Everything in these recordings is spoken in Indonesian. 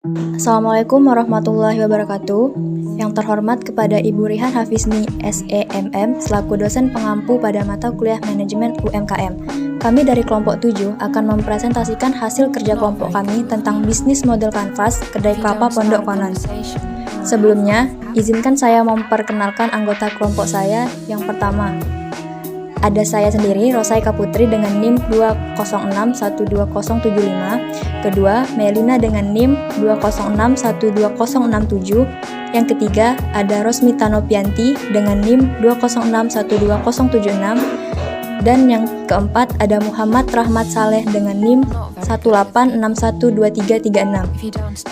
Assalamualaikum warahmatullahi wabarakatuh. Yang terhormat kepada Ibu Rihan Hafizni, SEMM, selaku dosen pengampu pada mata kuliah manajemen UMKM. Kami dari kelompok 7 akan mempresentasikan hasil kerja kelompok kami tentang bisnis model kanvas kedai kelapa Pondok Konon. Sebelumnya, izinkan saya memperkenalkan anggota kelompok saya. Yang pertama, ada saya sendiri, Rosaika Putri dengan NIM 206-12075. Kedua, Melina dengan NIM 206-12067. Yang ketiga, ada Rosmita Nopianti dengan NIM 206-12076. Dan yang keempat, ada Muhammad Rahmat Saleh dengan NIM 1861236.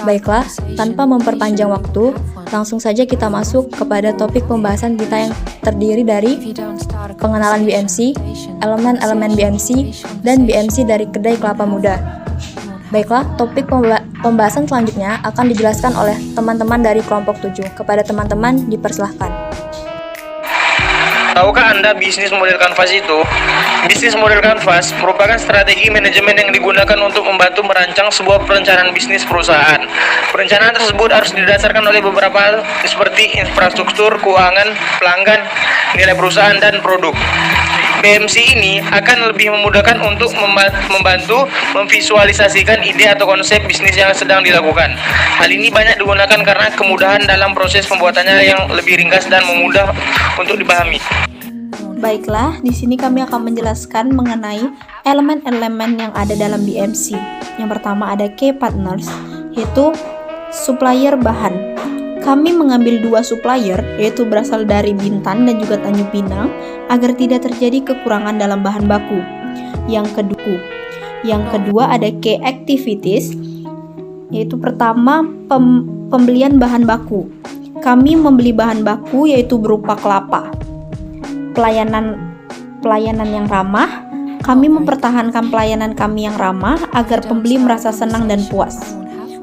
Baiklah, tanpa memperpanjang waktu, langsung saja kita masuk kepada topik pembahasan kita yang terdiri dari pengenalan BMC, elemen-elemen BMC, dan BMC dari kedai kelapa muda. Baiklah, topik pembahasan selanjutnya akan dijelaskan oleh teman-teman dari kelompok 7. Kepada teman-teman, dipersilahkan. Tahukah Anda bisnis model kanvas itu? Bisnis model kanvas merupakan strategi manajemen yang digunakan untuk membantu merancang sebuah perencanaan bisnis perusahaan. Perencanaan tersebut harus didasarkan oleh beberapa hal seperti infrastruktur, keuangan, pelanggan, nilai perusahaan, dan produk. BMC ini akan lebih memudahkan untuk membantu memvisualisasikan ide atau konsep bisnis yang sedang dilakukan. Hal ini banyak digunakan karena kemudahan dalam proses pembuatannya yang lebih ringkas dan mudah untuk dipahami. Baiklah, di sini kami akan menjelaskan mengenai elemen-elemen yang ada dalam BMC. Yang pertama ada key partners, yaitu supplier bahan. Kami mengambil dua supplier, yaitu berasal dari Bintan dan juga Tanjung Pinang, agar tidak terjadi kekurangan dalam bahan baku. Yang kedua ada key activities, yaitu pertama pembelian bahan baku. Kami membeli bahan baku yaitu berupa kelapa. Pelayanan yang ramah, kami mempertahankan pelayanan kami yang ramah agar pembeli merasa senang dan puas.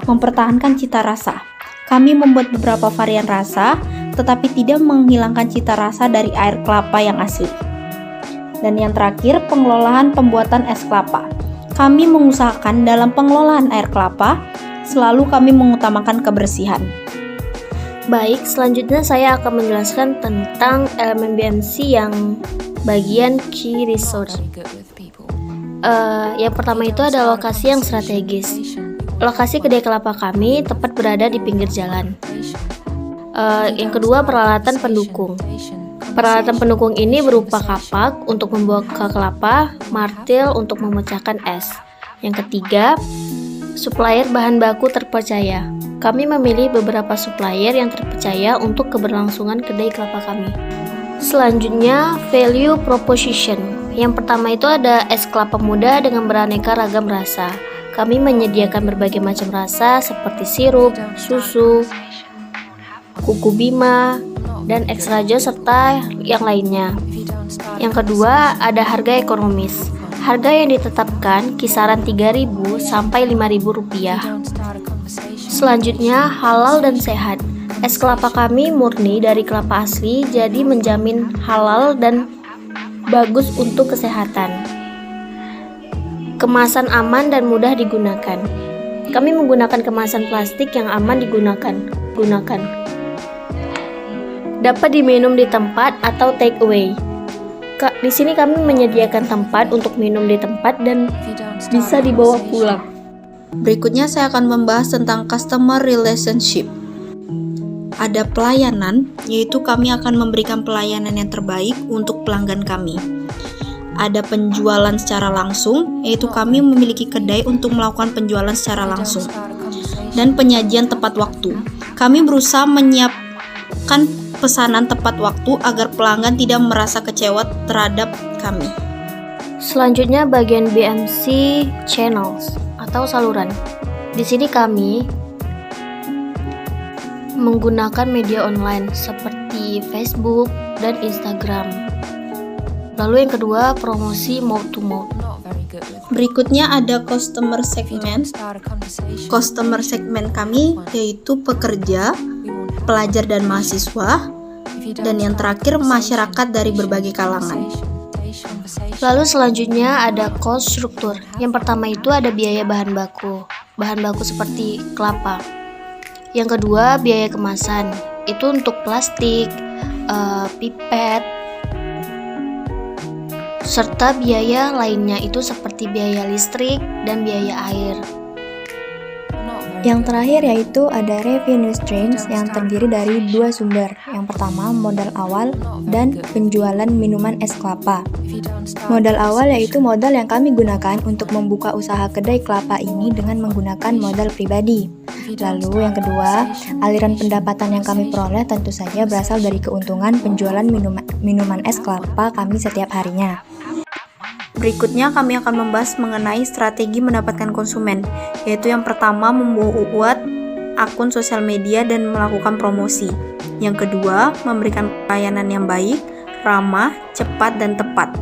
Mempertahankan cita rasa. Kami membuat beberapa varian rasa, tetapi tidak menghilangkan cita rasa dari air kelapa yang asli. Dan yang terakhir, pengelolaan pembuatan es kelapa. Kami mengusahakan dalam pengelolaan air kelapa, selalu kami mengutamakan kebersihan. Baik, selanjutnya saya akan menjelaskan tentang elemen BMC yang bagian key resource. Yang pertama itu ada lokasi yang strategis. Lokasi kedai kelapa kami tepat berada di pinggir jalan. Yang kedua, peralatan pendukung. Peralatan pendukung ini berupa kapak untuk membuat kelapa, martil untuk memecahkan es. Yang ketiga, supplier bahan baku terpercaya. Kami memilih beberapa supplier yang terpercaya untuk keberlangsungan kedai kelapa kami. Selanjutnya, value proposition. Yang pertama itu ada es kelapa muda dengan beraneka ragam rasa. Kami menyediakan berbagai macam rasa seperti sirup, susu, kuku bima, dan extra jus serta yang lainnya. Yang kedua, ada harga ekonomis. Harga yang ditetapkan kisaran 3.000 sampai 5.000 rupiah. Selanjutnya, halal dan sehat. Es kelapa kami murni dari kelapa asli, jadi menjamin halal dan bagus untuk kesehatan. Kemasan aman dan mudah digunakan. Kami menggunakan kemasan plastik yang aman digunakan. Dapat diminum di tempat atau take away. Di sini kami menyediakan tempat untuk minum di tempat dan bisa dibawa pulang. Berikutnya saya akan membahas tentang customer relationship. Ada pelayanan, yaitu kami akan memberikan pelayanan yang terbaik untuk pelanggan kami. Ada penjualan secara langsung, yaitu kami memiliki kedai untuk melakukan penjualan secara langsung. Dan penyajian tepat waktu. Kami berusaha menyiapkan pesanan tepat waktu agar pelanggan tidak merasa kecewa terhadap kami. Selanjutnya bagian BMC channels atau saluran. Di sini kami menggunakan media online seperti Facebook dan Instagram. Lalu yang kedua, promosi mouth to mouth. Berikutnya ada customer segment. Customer segment kami yaitu pekerja, pelajar dan mahasiswa, dan yang terakhir masyarakat dari berbagai kalangan. Lalu selanjutnya ada cost struktur. Yang pertama itu ada biaya bahan baku. bahan baku seperti kelapa. Yang kedua, biaya kemasan. Itu untuk plastik, pipet, serta biaya lainnya itu seperti biaya listrik dan biaya air. Yang terakhir yaitu ada revenue streams yang terdiri dari dua sumber. Yang pertama, modal awal dan penjualan minuman es kelapa. Modal awal yaitu modal yang kami gunakan untuk membuka usaha kedai kelapa ini dengan menggunakan modal pribadi. Lalu yang kedua, aliran pendapatan yang kami peroleh tentu saja berasal dari keuntungan penjualan minuman es kelapa kami setiap harinya. Berikutnya kami akan membahas mengenai strategi mendapatkan konsumen, yaitu yang pertama membuat akun sosial media dan melakukan promosi. Yang kedua, memberikan pelayanan yang baik, ramah, cepat, dan tepat.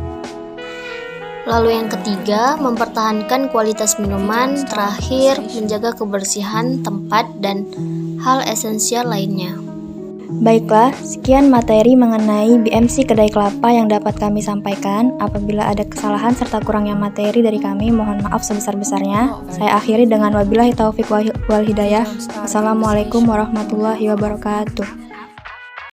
Lalu yang ketiga, mempertahankan kualitas minuman. Terakhir, menjaga kebersihan tempat dan hal esensial lainnya. Baiklah, sekian materi mengenai BMC Kedai Kelapa yang dapat kami sampaikan. Apabila ada kesalahan serta kurangnya materi dari kami, mohon maaf sebesar-besarnya. Saya akhiri dengan wabillahi taufik wal hidayah. Wassalamualaikum warahmatullahi wabarakatuh.